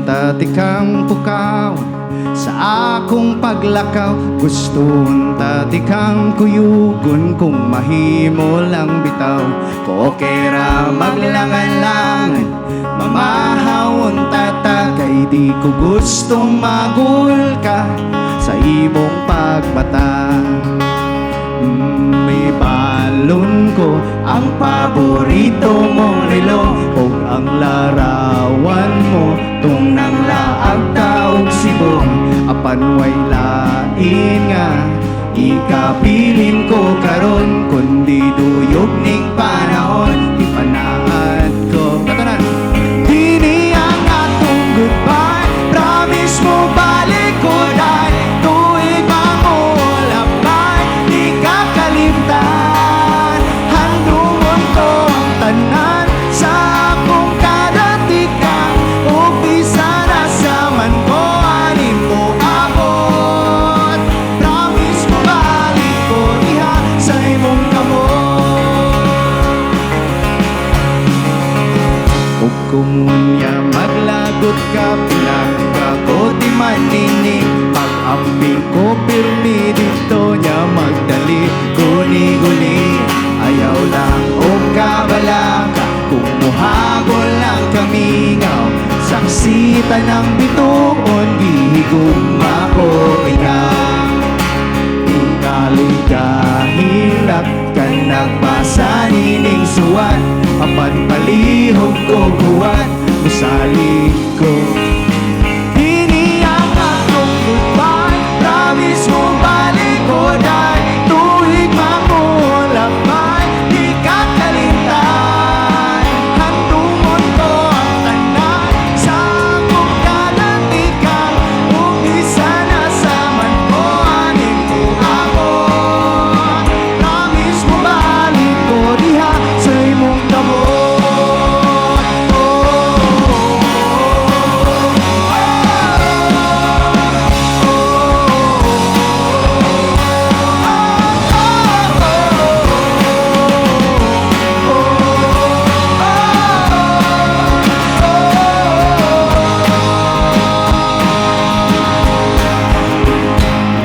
unta di kang pukaw sa akong paglakaw. Gusto unta di kang kuyugon kung mahimo lang bitaw. Kokera maglangan-langan mamahawon tata kay di ko gustong magul ka sa imong pagbata. May balon ko ang paborito mong relo o ang larawan mo tung nang laag taog sibong apan way lain nga ikabilin ko karon kundi duyog ning panahon di panaad ko katanan. Dini ang atong goodbye, promise mo balik ko dahil tuig mamulapay di ka kalimtan. Handungon ko ang tanan sa akong kadatikan ug bisan asa man ko anin mo abot. Promise mo balik ko diha sa imong kamot. Ug kung unya maglagot ka bilang ako di manining pag-amping ko pirmi dito niya magdali guni-guni. Ayaw lang o kabalaka kung muhagol lang kamingaw saksita ng bituon gihigugma ko ikaw. Ikaligahilak ka nagpasanining suwan apan palihog ko buwan musalig ko. Dini ang akong goodbye, promise mo balik ko dahil tuig mamulapay di ka kalimtan. Handungon ko ang tanan sa akong kadatikan ug bisan asa man ko anin mo abot. Promise mo balik ko diha sa imong kamot.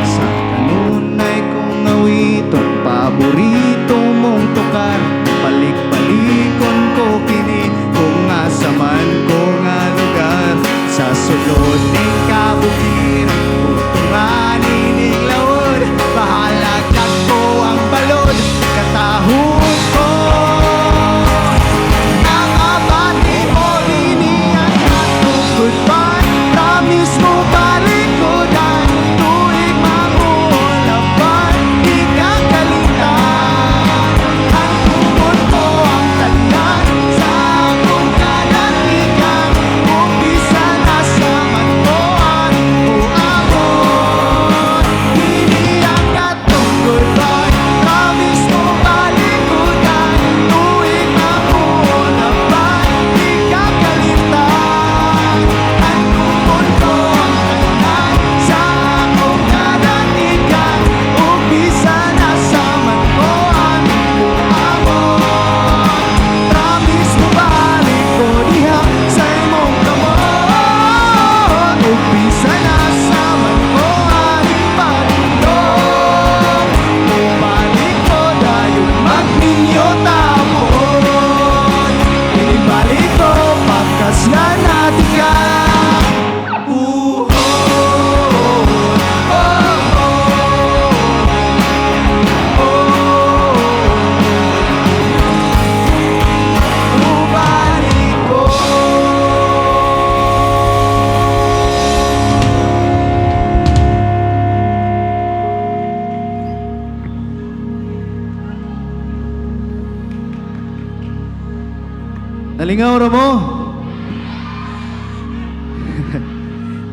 Sa kanunay kong awiton, paborito mong tukar, balik-balikon ko kini kung asa man ko nga lugar. Sa sulod ning kabukiran, utunganin ning laod, bahala kag ko ang balod, katahon ko. Ang abati mo dini ang atong goodbye, promise mo balik ko dahil tuig mamulapay di ka kalimtan. Handungon ko ang tanan sa akong kadatikan kung bisan asa man ko anin mo abot. Dini ang atong goodbye, promise mo balik ko dahil tuig mamulapay di ka kalimtan. Handungon ko ang tanan sa akong kadatikan ug bisan asa man ko anin mo abot. Promise mo balik ko diha sa imong kamot ug bisan asa man ko anin padulong. Balik ko dayon magninyo tapon, ibalik ko pagkas nga natin ka. Balik ko. Nalingaw ra mo?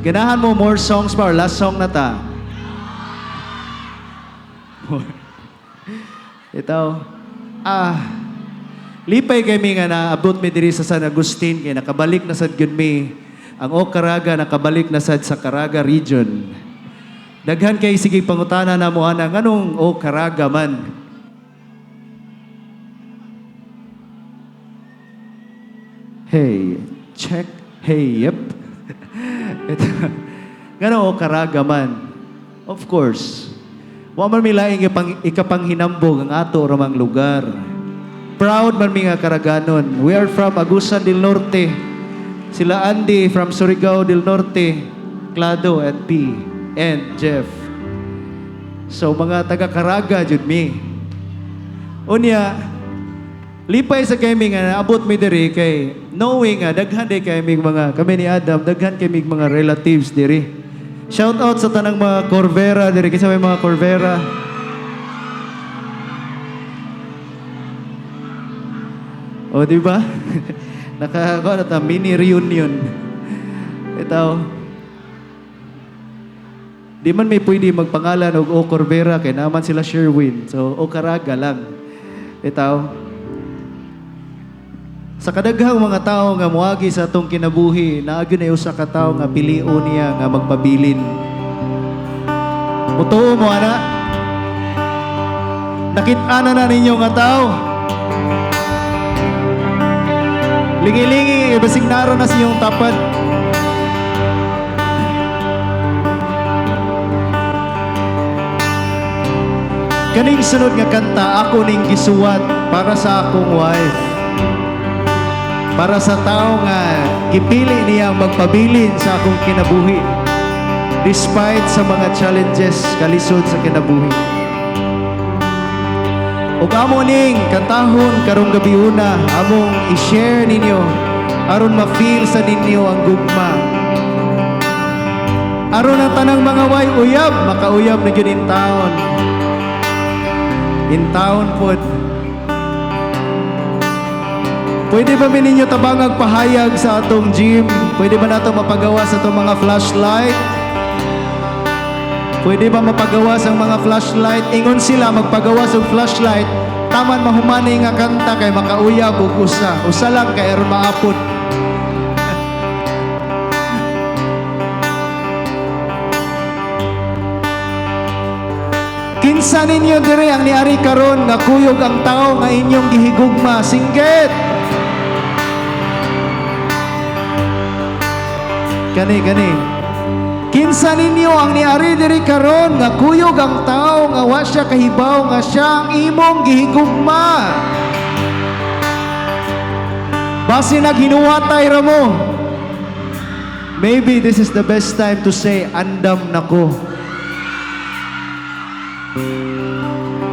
Ganahan mo more songs pa or last song na ta? Ito. Lipay kami nga naabot mi diri sa San Agustin kay nakabalik na sad gyud mi. Ang Okaraga nakabalik na sad sa Caraga region. Daghan kay sige pangutana na mo ana nganong Okaraga man. Hey, check. Hey, yep. Ito, gano o karaga man. Of course. Wa man mi laing ikapanghinambog ang ato ramang lugar. Proud man mi nga karaganon. We are from Agusan del Norte. Sila Andy from Surigao del Norte, Clado and P and Jeff. So mga taga Karaga jud mi. Unya lipay sa kami nga abot mi diri kay knowing nga daghan day kami mga kami ni Adam daghan kami mga relatives diri. Shout out sa tanang mga Corvera diri kinsa may mga Corvera. O di ba? Nakakuha na ta mini reunion. Ito. Di man may pwede magpangalan og O Corvera kay naman sila Sherwin. So O Karaga lang. Ito. Sa kadaghang mga tao nga moagi sa atong kinabuhi, naagi na usa ka tawo nga pilion niya nga magpabilin. Mutuo mo ana. Nakit-ana na ninyo nga tao. Lingi-lingi, basig naro na siyong tapad. Kaning sunod nga kanta, ako ning gisuwat para sa akong wife. Para sa tao nga gipili niya magpabilin sa akong kinabuhi despite sa mga challenges kalisod sa kinabuhi. Ug amo ning kantahon karong gabi una among i-share ninyo aron ma-feel sa ninyo ang gugma. Aron ang tanang mga way uyab makauyab na gyud in taon. In taon pod. Pwede ba ninyo tabangag pahayag sa atong gym? Pwede ba nato mapagawa sa atong mga flashlight? Pwede ba mapagawa sa mga flashlight? Ingon sila magpagawa sa flashlight. Taman mahumani nga kanta kay makauyab og usa. Usa lang kay aron maapod. Kinsa ninyo dire ang niari karon nga kuyog ang tao nga inyong gihigugma? Singgit! Gani. Kinsa ninyo ang niari diri karon nga kuyog ang tao nga wa siya kahibaw nga siya ang imong gihigugma. Basi naghinuwatay ra mo. Maybe this is the best time to say andam nako.